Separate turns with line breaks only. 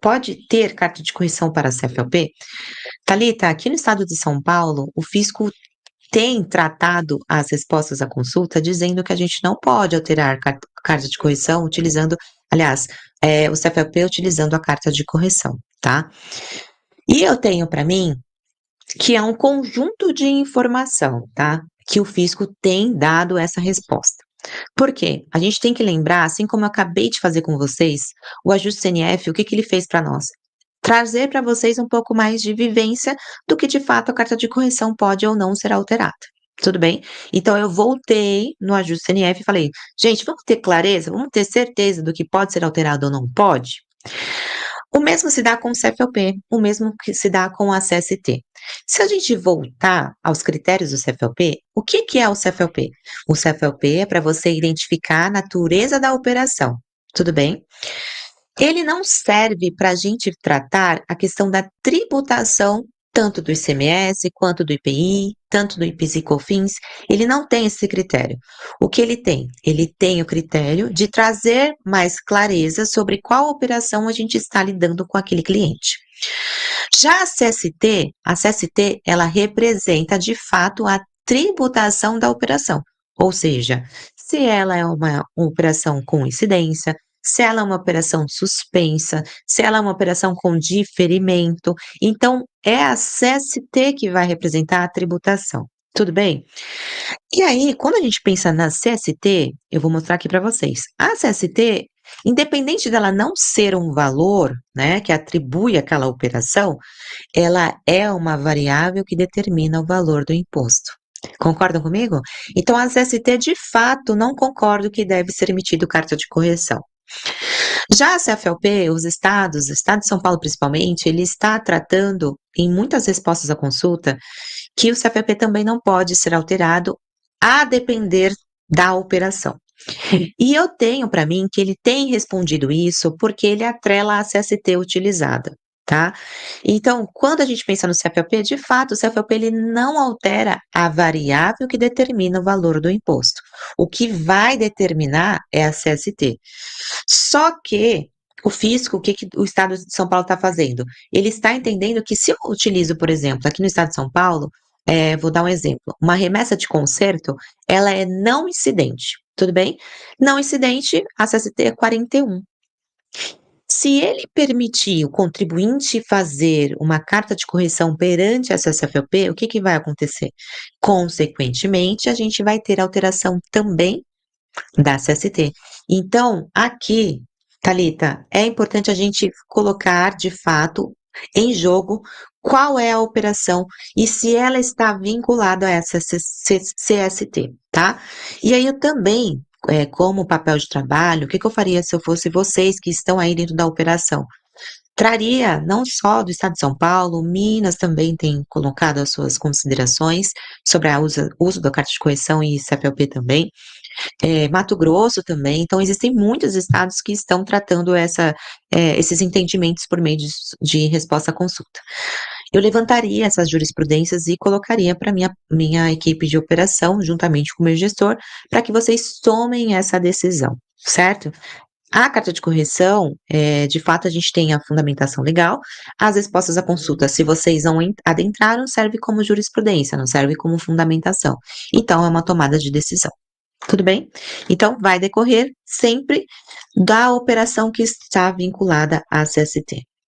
pode ter carta de correção para a CFLP? Thalita, aqui no estado de São Paulo, o fisco tem tratado as respostas à consulta dizendo que a gente não pode alterar carta de correção utilizando, aliás, o CFLP utilizando a carta de correção, tá? E eu tenho para mim que é um conjunto de informação, tá? Que o fisco tem dado essa resposta. Por quê? A gente tem que lembrar, assim como eu acabei de fazer com vocês, o ajuste CNF, o que ele fez para nós? Trazer para vocês um pouco mais de vivência do que de fato a carta de correção pode ou não ser alterada. Tudo bem? Então eu voltei no ajuste CNF e falei, gente, vamos ter clareza, vamos ter certeza do que pode ser alterado ou não pode? O mesmo se dá com o CFLP, o mesmo que se dá com a CST. Se a gente voltar aos critérios do CFLP, o que é o CFLP? O CFLP é para você identificar a natureza da operação, tudo bem? Ele não serve para a gente tratar a questão da tributação, tanto do ICMS, quanto do IPI, tanto do IPIS e COFINS, ele não tem esse critério. O que ele tem? Ele tem o critério de trazer mais clareza sobre qual operação a gente está lidando com aquele cliente. Já a CST, ela representa de fato a tributação da operação, ou seja, se ela é uma operação com incidência, se ela é uma operação suspensa, se ela é uma operação com diferimento, então é a CST que vai representar a tributação. Tudo bem? E aí, quando a gente pensa na CST, eu vou mostrar aqui para vocês. A CST, independente dela não ser um valor, né, que atribui aquela operação, ela é uma variável que determina o valor do imposto. Concordam comigo? Então, a CST, de fato, não concordo que deve ser emitido carta de correção. Já a CFLP, os estados, o estado de São Paulo principalmente, ele está tratando, em muitas respostas à consulta, que o CFLP também não pode ser alterado a depender da operação. E eu tenho para mim que ele tem respondido isso porque ele atrela a CST utilizada, tá? Então, quando a gente pensa no CFLP, de fato, o CFLP ele não altera a variável que determina o valor do imposto. O que vai determinar é a CST. Só que o fisco, o que o Estado de São Paulo está fazendo? Ele está entendendo que se eu utilizo, por exemplo, aqui no Estado de São Paulo, vou dar um exemplo, uma remessa de conserto, ela é não incidente, tudo bem? Não incidente, a CST é 41. Se ele permitir o contribuinte fazer uma carta de correção perante a CFLP, o que vai acontecer? Consequentemente, a gente vai ter alteração também da CST. Então, aqui, Thalita, é importante a gente colocar de fato em jogo qual é a operação e se ela está vinculada a essa CST, tá? E aí eu também, como papel de trabalho, o que eu faria se eu fosse vocês que estão aí dentro da operação? Traria não só do estado de São Paulo, Minas também tem colocado as suas considerações sobre o uso da carta de correção e CFLP também. Mato Grosso também, então existem muitos estados que estão tratando esses entendimentos por meio de resposta à consulta. Eu levantaria essas jurisprudências e colocaria para minha equipe de operação, juntamente com o meu gestor, para que vocês tomem essa decisão, certo? A carta de correção, de fato, a gente tem a fundamentação legal. As respostas à consulta, se vocês não adentraram, serve como jurisprudência, não serve como fundamentação. Então, é uma tomada de decisão. Tudo bem? Então, vai decorrer sempre da operação que está vinculada à CST.